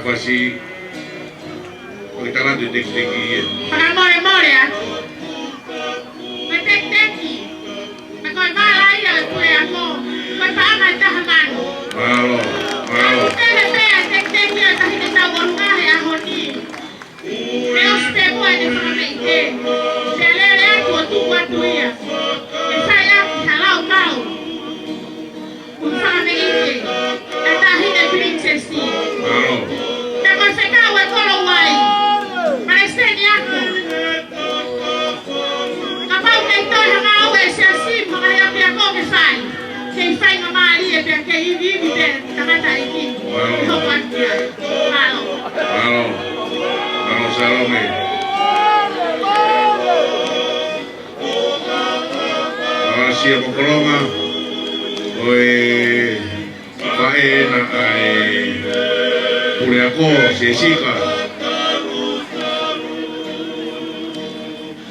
apa sih kita lanjut tek-tekin Memoria. Tek-teki. Kau balai ya kuliah aku. Kau pakai tahanan. malo malo Tek-teki atau kita tahu orang ya honi. Leo step aja sama mereka. Selera aku tu buat dia. Saya halau kau. Sama mereka. Kata hina princess ni. malo Kau sekarang kau lawai. Palestina aku. Kapag ito ang awe siya sim mga yapya ko kay Fay nga mali e perché i vivi per tamata iki. Ito quantia. Malo. malo malo Salome ahora sí ako kolonga oi pae na ai pule ako sesika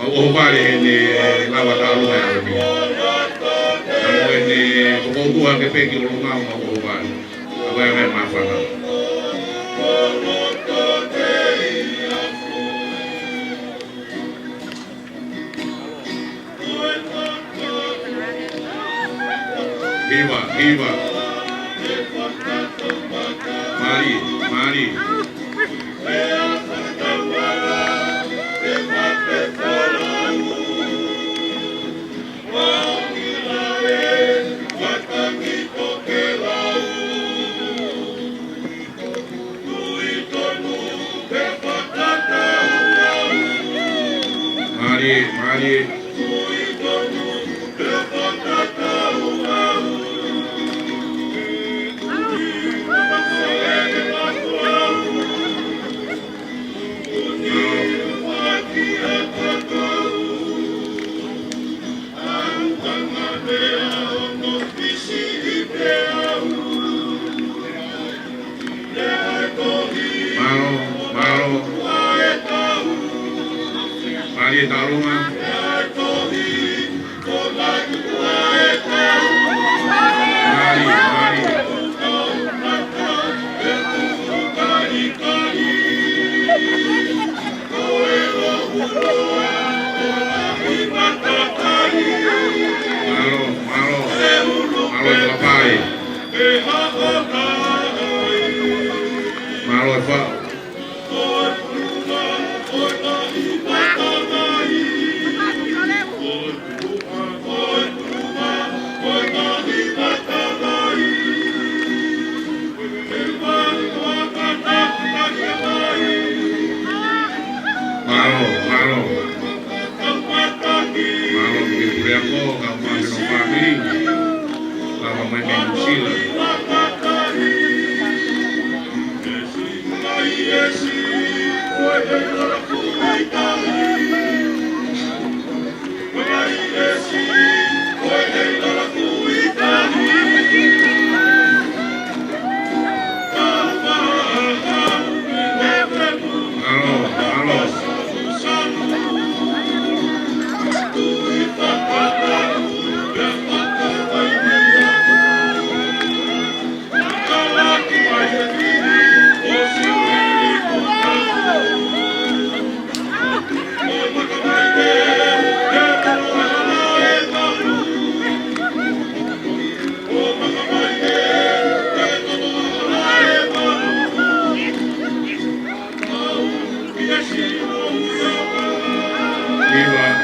mau bale ni lawa talu ya ni amo ni kokoku ke peki kolonga mau bale apa yang mafana Viva, Mari. Mari. Mari talungan. Mari. Malo papai. Malo fa. Malo bikin kuliah kok kamu ambil family lama main musik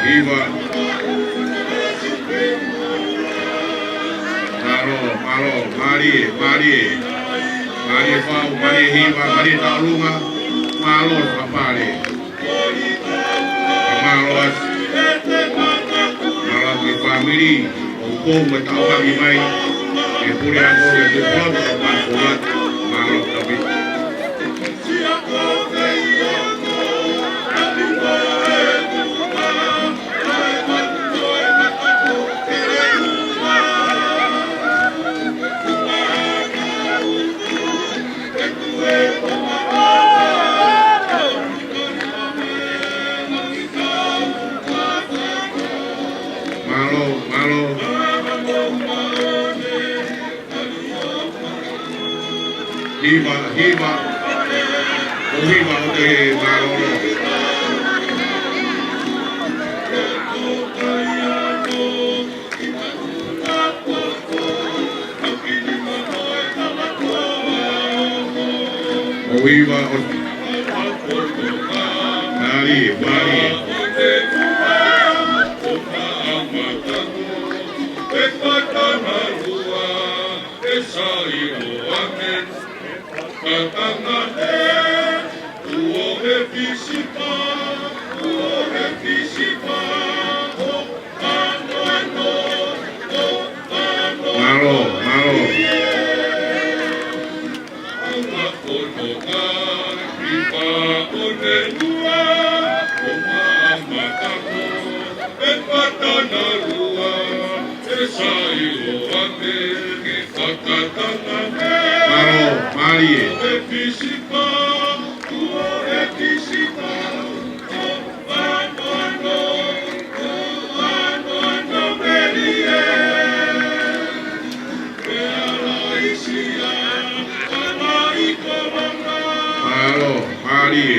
Viva. Malo, Mari Fau, Mari Hiva, Mari Talunga, Malo Papale. Malo di family, hukum betau kami main, puri aku itu pun teman kuat, Malo tapi. Malo. Hiva. Uhiwa o te maroro. Uhiwa o Mari, Mari. Malo, malo. Malo, Mari. Malo, Mari.